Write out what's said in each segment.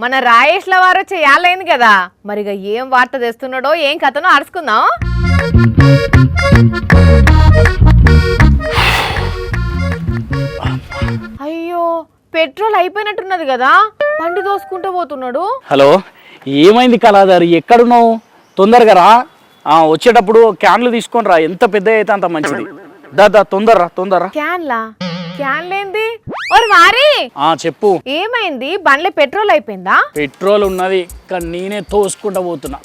మన రాయేష్ల వారు చేయాలైంది కదా మరిగా ఏం వార్త తెస్తున్నాడో ఏం కథనో అరుచుకుందాం. అయ్యో పెట్రోల్ అయిపోయినట్టున్నది కదా, బండి దోసుకుంటూ పోతున్నాడు. హలో, ఏమైంది కళాధారి? ఎక్కడున్నావు? తొందరగా రా. వచ్చేటప్పుడు క్యాన్లు తీసుకొని రా, ఎంత పెద్ద అయితే అంత మంచిది. దా తొందరరా. క్యాన్లేంది? ఓరి వారి చెప్పు, ఏమైంది? బండ్లే పెట్రోల్ అయిపోయిందా? పెట్రోల్ ఉన్నది కానీ నేనే తోసుకుంటా పోతున్నా.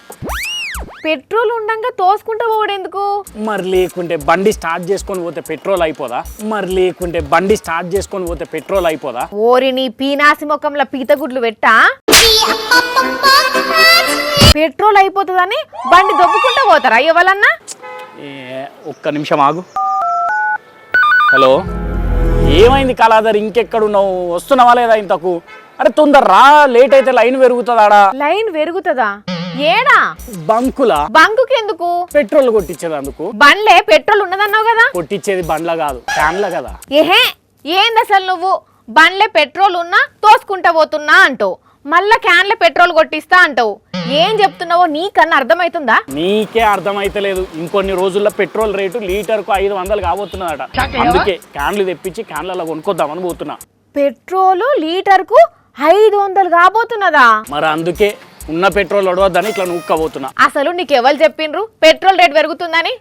పెట్రోల్ ఉండంగా తోసుకుంటూ పోవడం ఎందుకు? మరి లేకుంటే బండి స్టార్ట్ చేసుకొని పోతే పెట్రోల్ అయిపోదా? ఓరి నీ పీనాసి ముఖంలో పీతగుడ్లు పెట్టా, పెట్రోల్ అయిపోతుందని బండి దొబ్బుకుంటూ పోతారా ఎవరన్నా? ఒక్క నిమిషం ఆగు. హలో, ఏమైంది కళాధారి? ఇంకెక్కడున్నావు? వస్తున్నావా లేదా ఇంతకు? అరే తొందరరా, లేట్ అయితే లైన్ పెరుగుతుందా? లైన్ పెరుగుతుందా? ఏడా? బంకుకి ఎందుకు? పెట్రోల్ కొట్టించేది అందుకు. బండ్లే పెట్రోల్ ఉన్నదన్నావు కదా. కొట్టించేది బండ్ల కాదు, క్యాన్ల కదా. ఏహే, ఏంది అసలు నువ్వు? బండ్లే పెట్రోల్ ఉన్నా తోసుకుంటా పోతున్నా అంటావు, మళ్ళా క్యాన్లే పెట్రోల్ కొట్టిస్తా అంటావు. ఏం చెప్తున్నావో నీకన్నా అర్థమవుతుందా? నీకే అర్థమైతలేదు. ఇంకొన్ని రోజుల్లో పెట్రోల్ రేటు లీటర్కు 500 కాబోతున్నదట. అందుకే క్యాన్లు తెప్పించి క్యాన్లలో కొనుక్కొద్దామని పోతున్నా. పెట్రోల్ లీటర్కు 500 కాబోతున్నదా? మరి అందుకే ఉన్న పెట్రోల్ ఒడవద్దని ఇట్లా నూక్కబోతున్నా. అసలు నీకెవరు చెప్పిండ్రు పెట్రోల్ రేట్ పెరుగుతుందని?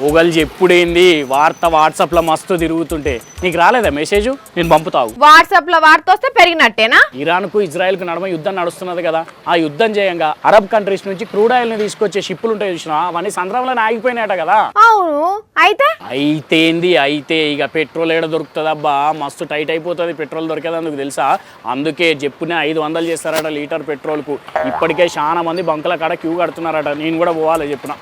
ఒకళ్ళు చెప్పుడేంది, వాట్సాప్ లో మస్తు తిరుగుతుంటే నీకు రాలేదా మెసేజ్? నేను పంపుతావు. వాట్సాప్ లో వార్త వస్తే పెరిగినట్టేనా? ఇరాన్ కు ఇజ్రాయెల్ కు నడుమ యుద్ధం నడుస్తున్నది కదా. ఆ యుద్ధం చేయంగా అరబ్ కంట్రీస్ నుంచి క్రూడ్ ఆయిల్ ని తీసుకొచ్చే షిప్పులు ఉంటాయి చూసినా, అవన్నీ సంద్రంలో ఆగిపోయినాయట కదా. అవును. అయితే ఇక పెట్రోల్ ఏడ దొరుకుతుంది అబ్బా, మస్తు టైట్ అయిపోతుంది పెట్రోల్ దొరికేది. అందుకు తెలుసా? అందుకే చెప్పునే 500 చేస్తారట లీటర్ పెట్రోల్ కు. ఇప్పటికే చాలా మంది బంకుల కాడ క్యూ కడుతున్నారట. నేను కూడా పోవాలి చెప్పిన.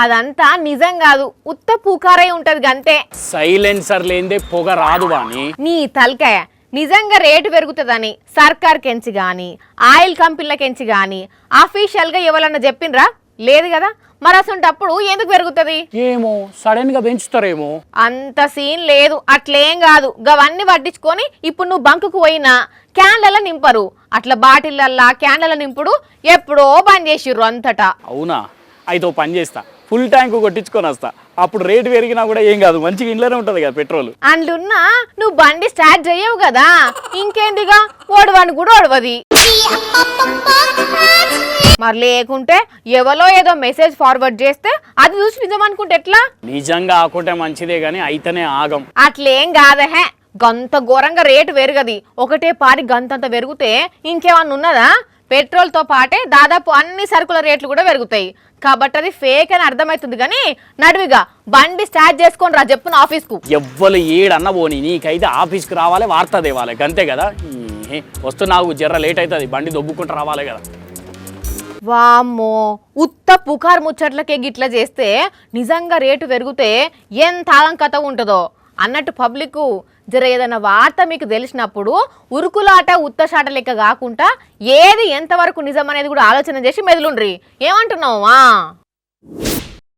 అదంతా నిజం కాదు, ఉత్త పూకారై ఉంటది గంతే. సైలెన్సర్ లేదే పొగ రాదు వాని. నీ తలకాయ. నిజంగా రేటు పెరుగుతుందని సర్కార్ కెంచి గాని ఆయిల్ కంపెనీల కెంచి గాని అఫీషియల్ గా ఎవరన్నా చెప్పిండ్రా? లేదు కదా. మరి అసలు ఎందుకు పెరుగుతుంది? ఏమో సడన్ గా పెంచుతారేమో. అంత సీన్ లేదు, అట్లేం కాదు. గవన్నీ పట్టించుకొని ఇప్పుడు నువ్వు బంకుకు పోయినా క్యాన్లలో నింపరు, అట్లా బాటిళ్ళల్లా క్యాన్లలో నింపుడు ఎప్పుడో బంద్ చేసిర్రు అంతటా. అవునా? అయితే ఓ పని చేస్తా, ఫుల్ ట్యాంక్ కొట్టించుకొని వస్తా. అప్పుడు రేటు పెరిగినా కూడా ఏం కాదు, మంచిగా ఇంట్లోనే ఉంటది కదా పెట్రోల్. అందున్నా నువ్వు బండి స్టార్ట్ చేయవు కదా, ఇంకేందిగా ఓడవని కూడా ఓడవది. మరి లేకుంటే ఎవరో ఏదో మెసేజ్ ఫార్వర్డ్ చేస్తే అది చూసి నిజం అనుకుంటే ఎట్లా? నిజంగా ఆకుంటే మంచిదే గానీ అయితేనే ఆగం. అట్లేం కాదహే, గంత ఘోరంగా రేటు పెరగది. ఒకటే పారి గంతంత పెరిగితే ఇంకేమన్నా ఉన్నదా? పెట్రోల్ తో పాటే దాదాపు అన్ని సరుకుల రేట్లు కూడా పెరుగుతాయి. కాబట్టి అది ఫేక్ అని అర్థమవుతుంది. కానీ నడువిగా బండి స్టార్ట్ చేసుకొని రా చెప్పున ఆఫీస్ కు. ఎవ్వరు ఏడన్న పోనీ, నీకైతే ఆఫీస్కి రావాలి, వార్త తేవాలి, అంతే కదా. వస్తున్నావు, జర్ర లేట్ అవుతుంది, బండి దొబ్బుకుంటూ రావాలి కదా. వామ్మో, ఉత్త పుకార్ ముచ్చట్లకే గిట్లా చేస్తే నిజంగా రేటు పెరిగితే ఎంత ఆగంకత ఉంటుందో అన్నట్టు పబ్లిక్ జర ఏదైనా వార్త మీకు తెలిసినప్పుడు ఉరుకులాట ఉత్తషాట లెక్క కాకుండా ఏది ఎంతవరకు నిజం అనేది కూడా ఆలోచన చేసి మెదులుండ్రి. ఏమంటున్నావా?